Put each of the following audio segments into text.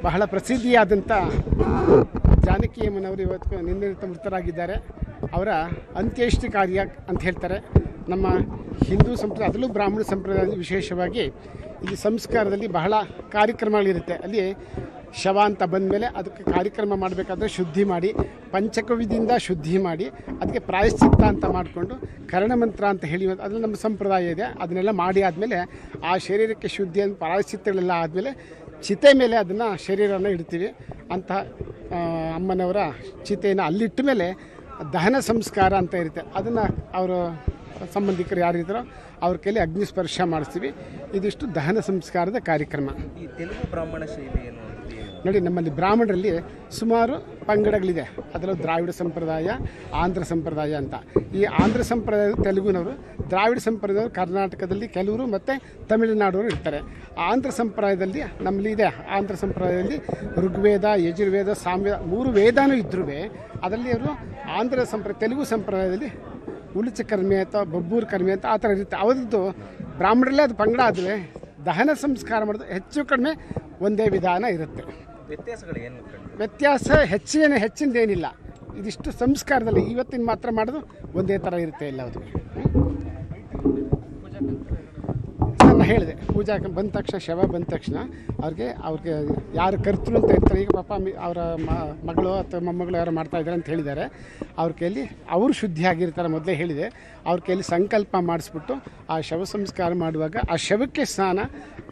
ಬಹಳ ಪ್ರಸಿದ್ಧಿಯಾದಂಥ ಜಾನಕಿಯಮ್ಮನವರು ಇವತ್ತು ನಿನ್ನೆ ಮೃತರಾಗಿದ್ದಾರೆ. ಅವರ ಅಂತ್ಯೇಷ್ಟಿ ಕಾರ್ಯ ಅಂತ ಹೇಳ್ತಾರೆ. ನಮ್ಮ ಹಿಂದೂ ಸಂಪ್ರದಾಯ, ಅದರಲ್ಲೂ ಬ್ರಾಹ್ಮಣ ಸಂಪ್ರದಾಯದಲ್ಲಿ ವಿಶೇಷವಾಗಿ ಇಲ್ಲಿ ಸಂಸ್ಕಾರದಲ್ಲಿ ಬಹಳ ಕಾರ್ಯಕ್ರಮಗಳಿರುತ್ತೆ. ಅಲ್ಲಿ ಶವ ಅಂತ ಬಂದಮೇಲೆ ಅದಕ್ಕೆ ಕಾರ್ಯಕ್ರಮ ಮಾಡಬೇಕಾದ್ರೆ ಶುದ್ಧಿ ಮಾಡಿ, ಪಂಚಕವಿಧಿಯಿಂದ ಶುದ್ಧಿ ಮಾಡಿ, ಅದಕ್ಕೆ ಪ್ರಾಯಶ್ಚಿತ್ತ ಅಂತ ಮಾಡಿಕೊಂಡು ಕರ್ಣಮಂತ್ರ ಅಂತ ಹೇಳಿ ಅದು ನಮ್ಮ ಸಂಪ್ರದಾಯ ಇದೆ. ಅದನ್ನೆಲ್ಲ ಮಾಡಿ ಆದಮೇಲೆ ಆ ಶರೀರಕ್ಕೆ ಶುದ್ಧಿ ಅಂತ ಪ್ರಾಯಶ್ಚಿತ್ತಗಳೆಲ್ಲ ಆದಮೇಲೆ ಚಿತೆ ಮೇಲೆ ಅದನ್ನು ಶರೀರನ ಇಡ್ತೀವಿ. ಅಂತ ಅಮ್ಮನವರ ಚಿತೆಯನ್ನು ಅಲ್ಲಿಟ್ಟ ಮೇಲೆ ದಹನ ಸಂಸ್ಕಾರ ಅಂತ ಇರುತ್ತೆ. ಅದನ್ನು ಅವರು ಸಂಬಂಧಿಕರು ಯಾರಿದ್ದಾರೋ ಅವ್ರ ಕೈಲಿ ಅಗ್ನಿಸ್ಪರ್ಶ ಮಾಡಿಸ್ತೀವಿ. ಇದಿಷ್ಟು ದಹನ ಸಂಸ್ಕಾರದ ಕಾರ್ಯಕ್ರಮ. ಈ ತೆಲುಗು ಬ್ರಾಹ್ಮಣ ಶೈಲಿ ಏನು ನೋಡಿ, ನಮ್ಮಲ್ಲಿ ಬ್ರಾಹ್ಮಣರಲ್ಲಿ ಸುಮಾರು ಪಂಗಡಗಳಿದೆ. ಅದರಲ್ಲೂ ದ್ರಾವಿಡ ಸಂಪ್ರದಾಯ, ಆಂಧ್ರ ಸಂಪ್ರದಾಯ ಅಂತ. ಈ ಆಂಧ್ರ ಸಂಪ್ರದಾಯದ ತೆಲುಗುನವರು, ದ್ರಾವಿಡ ಸಂಪ್ರದಾಯದವರು ಕರ್ನಾಟಕದಲ್ಲಿ ಕೆಲವರು ಮತ್ತು ತಮಿಳುನಾಡವರು ಇರ್ತಾರೆ. ಆಂಧ್ರ ಸಂಪ್ರದಾಯದಲ್ಲಿ ನಮ್ಮಲ್ಲಿ ಇದೆ. ಆಂಧ್ರ ಸಂಪ್ರದಾಯದಲ್ಲಿ ಋಗ್ವೇದ, ಯಜುರ್ವೇದ, ಸಾಮ್ಯ 3 ವೇದನೂ ಇದ್ರೂ ಅದರಲ್ಲಿ ಅವರು ತೆಲುಗು ಸಂಪ್ರದಾಯದಲ್ಲಿ ಉಳುಚ ಕರ್ಮೆ ಅಥವಾ ಬಬ್ಬೂರು ಕರ್ಮೆ ಅಂತ ಆ ಥರ ಇರುತ್ತೆ. ಅವರದ್ದು ಬ್ರಾಹ್ಮಣರಲ್ಲೇ ಅದು ಪಂಗಡ ಆದರೆ ದಹನ ಸಂಸ್ಕಾರ ಮಾಡೋದು ಹೆಚ್ಚು ಕಡಿಮೆ ಒಂದೇ ವಿಧಾನ ಇರುತ್ತೆ. ವ್ಯತ್ಯಾಸಗಳು ಏನು? ವ್ಯತ್ಯಾಸ ಹೆಚ್ಚಿನದೇನಿಲ್ಲ. ಇದಿಷ್ಟು ಸಂಸ್ಕಾರದಲ್ಲಿ ಇವತ್ತಿನ ಮಾತ್ರ ಮಾಡೋದು ಒಂದೇ ಥರ ಇರುತ್ತೆ ಎಲ್ಲವುದು. ನಾನು ಹೇಳಿದೆ, ಪೂಜಾ ಬಂದ ತಕ್ಷಣ, ಶವ ಬಂದ ತಕ್ಷಣ ಅವ್ರಿಗೆ ಯಾರು ಕರ್ತೃ ಅಂತ ಇರ್ತಾರೆ. ಈಗ ಪಾಪ ಅವರ ಮಗಳು ಅಥವಾ ಮೊಮ್ಮಗಳು ಯಾರು ಮಾಡ್ತಾಯಿದ್ದಾರೆ ಅಂತ ಹೇಳಿದ್ದಾರೆ. ಅವ್ರ ಕೈಯಲ್ಲಿ ಅವರು ಶುದ್ಧಿಯಾಗಿರ್ತಾರೆ. ಮೊದಲೇ ಹೇಳಿದೆ, ಅವ್ರ ಕೈಯಲ್ಲಿ ಸಂಕಲ್ಪ ಮಾಡಿಸ್ಬಿಟ್ಟು ಆ ಶವ ಸಂಸ್ಕಾರ ಮಾಡುವಾಗ ಆ ಶವಕ್ಕೆ ಸ್ನಾನ,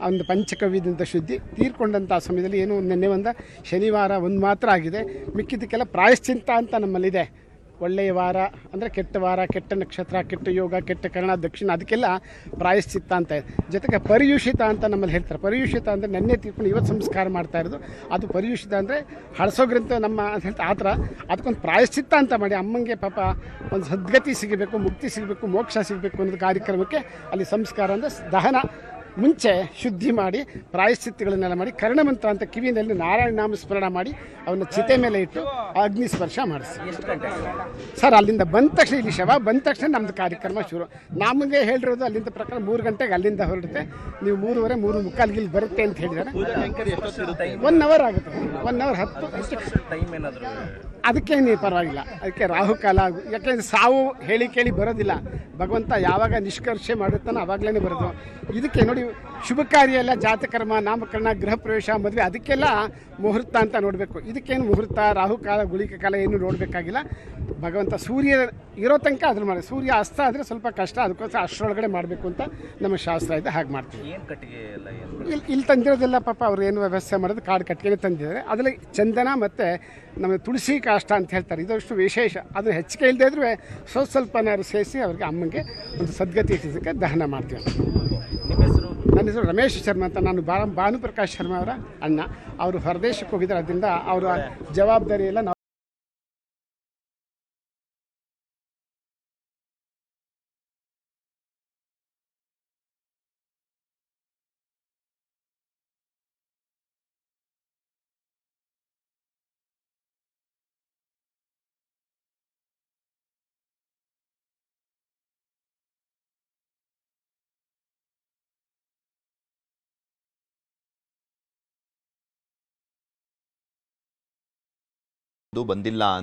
ಒಂದು ಪಂಚಕವ್ಯದಂಥ ಶುದ್ಧಿ, ತೀರ್ಕೊಂಡಂಥ ಸಮಯದಲ್ಲಿ ಏನು ನಿನ್ನೆ ಶನಿವಾರ ಮಾತ್ರ ಆಗಿದೆ. ಮಿಕ್ಕಿದ್ದಕ್ಕೆಲ್ಲ ಪ್ರಾಯಶ್ಚಿತ್ತ ಅಂತ ನಮ್ಮಲ್ಲಿದೆ. ಒಳ್ಳೆಯ ವಾರ ಅಂದರೆ ಕೆಟ್ಟ ವಾರ, ಕೆಟ್ಟ ನಕ್ಷತ್ರ, ಕೆಟ್ಟ ಯೋಗ, ಕೆಟ್ಟ ಕರ್ಣ, ದಕ್ಷಿಣ, ಅದಕ್ಕೆಲ್ಲ ಪ್ರಾಯಶ್ಚಿತ್ತ ಅಂತ ಇದೆ. ಜೊತೆಗೆ ಪರಿಯುಷಿತ ಅಂತ ನಮ್ಮಲ್ಲಿ ಹೇಳ್ತಾರೆ. ಪರಿಯುಷಿತ ಅಂದರೆ ನೆನ್ನೆ ತೀರ್ಕೊಂಡು ಇವತ್ತು ಸಂಸ್ಕಾರ ಮಾಡ್ತಾ ಇರೋದು. ಅದು ಪರಿಯುಷಿತ ಅಂದರೆ ಹಳಸೋಗ್ರಂತ ನಮ್ಮ ಅಂತ ಹೇಳ್ತಾ ಆ ಥರ ಅದಕ್ಕೊಂದು ಪ್ರಾಯಶ್ಚಿತ್ತ ಅಂತ ಮಾಡಿ ಅಮ್ಮಂಗೆ ಪಾಪ ಒಂದು ಸದ್ಗತಿ ಸಿಗಬೇಕು, ಮುಕ್ತಿ ಸಿಗಬೇಕು, ಮೋಕ್ಷ ಸಿಗಬೇಕು ಅನ್ನೋದು ಕಾರ್ಯಕ್ರಮಕ್ಕೆ ಅಲ್ಲಿ ಸಂಸ್ಕಾರ ಅಂದರೆ ದಹನ ಮುಂಚೆ ಶುದ್ಧಿ ಮಾಡಿ ಪ್ರಾಯಶ್ಚಿತ್ತಗಳನ್ನೆಲ್ಲ ಮಾಡಿ ಕರ್ಣಮಂತ್ರ ಅಂತ ಕಿವಿಯಲ್ಲಿ ನಾರಾಯಣ ನಾಮ ಸ್ಮರಣ ಮಾಡಿ ಅವನ್ನ ಚಿತೆ ಮೇಲೆ ಇಟ್ಟು ಅಗ್ನಿಸ್ಪರ್ಶ ಮಾಡಿಸಿ ಸರ್. ಅಲ್ಲಿಂದ ಬಂದ ತಕ್ಷಣ, ಇಲ್ಲಿ ಶವ ಬಂದ ತಕ್ಷಣ ನಮ್ಮದು ಕಾರ್ಯಕ್ರಮ ಶುರು. ನಮಗೆ ಹೇಳಿರೋದು ಅಲ್ಲಿಂದ ಪ್ರಕಾರ 3 ಗಂಟೆಗೆ ಅಲ್ಲಿಂದ ಹೊರಡುತ್ತೆ. ನೀವು 3:30, 3:45 ಇಲ್ಲಿ ಬರುತ್ತೆ ಅಂತ ಹೇಳಿದ್ದಾರೆ. 1 ಅವರ್ ಆಗುತ್ತೆ. 1 ಅವರ್ 10 ಟೈಮ್ ಏನಾದರೂ ಅದಕ್ಕೇನು ಪರವಾಗಿಲ್ಲ. ಅದಕ್ಕೆ ರಾಹುಕಾಲ, ಯಾಕೆಂದರೆ ಸಾವು ಹೇಳಿ ಕೇಳಿ ಬರೋದಿಲ್ಲ. ಭಗವಂತ ಯಾವಾಗ ನಿಷ್ಕರ್ಷೆ ಮಾಡುತ್ತಾನೋ ಆವಾಗಲೇ ಬರೋದು. ಇದಕ್ಕೆ ನೋಡಿ, ಶುಭ ಕಾರ್ಯ ಎಲ್ಲ, ಜಾತಕರ್ಮ, ನಾಮಕರಣ, ಗೃಹ ಪ್ರವೇಶ, ಮದುವೆ, ಅದಕ್ಕೆಲ್ಲ ಮುಹೂರ್ತ ಅಂತ ನೋಡಬೇಕು. ಇದಕ್ಕೇನು ಮುಹೂರ್ತ, ರಾಹುಕಾಲ, ಗುಳಿಕ ಕಾಲ ಏನು ನೋಡಬೇಕಾಗಿಲ್ಲ. ಭಗವಂತ ಸೂರ್ಯ ಇರೋ ತನಕ ಅದ್ರ ಮಾಡಿ, ಸೂರ್ಯ ಅಸ್ತ ಆದರೆ ಸ್ವಲ್ಪ ಕಷ್ಟ. ಅದಕ್ಕೋಸ್ಕರ ಅಷ್ಟರೊಳಗಡೆ ಮಾಡಬೇಕು ಅಂತ ನಮ್ಮ ಶಾಸ್ತ್ರ ಇದೆ. ಹಾಗೆ ಮಾಡ್ತೀವಿ. ಏನು ಕಟ್ಟಿಗೆ ಎಲ್ಲ ಇಲ್ಲಿ ತಂದಿರೋದೆಲ್ಲ ಪಾಪ ಅವ್ರು ಏನು ವ್ಯವಸ್ಥೆ ಮಾಡೋದು ಕಾಡು ಕಟ್ಟಿಗೆ ತಂದಿದ್ದಾರೆ. ಅದರಲ್ಲಿ ಚಂದನ ಮತ್ತು ನಮ್ಮ ತುಳಸಿ ಕಾಷ್ಟ ಅಂತ ಹೇಳ್ತಾರೆ. ಇದಷ್ಟು ವಿಶೇಷ. ಅದು ಹೆಚ್ಚಿಗೆ ಇಲ್ಲದೇ ಇದ್ರೂ ಸ್ವಲ್ಪನಾದ್ರು ಸೇರಿಸಿ ಅವ್ರಿಗೆ ಅಮ್ಮಂಗೆ ಒಂದು ಸದ್ಗತಿ ಇಟ್ಟಿದ್ದಕ್ಕೆ ದಹನ ಮಾಡ್ತೀವಿ. ನಿಮ್ಮ ಹೆಸರು? ನನ್ನ ಹೆಸರು ರಮೇಶ್ ಶರ್ಮಾ ಅಂತ. ನಾನು ಭಾನುಪ್ರಕಾಶ್ ಶರ್ಮಾ ಅವರ ಅಣ್ಣ. ಅವರು ಹೊರದೇಶಕ್ಕೆ ಹೋಗಿದ್ದಾರೆ. ಅದರಿಂದ ಅವರ ಜವಾಬ್ದಾರಿ ಎಲ್ಲ ನಾವು ಬಂದಿಲ್ಲ ಅಂದ್ರೆ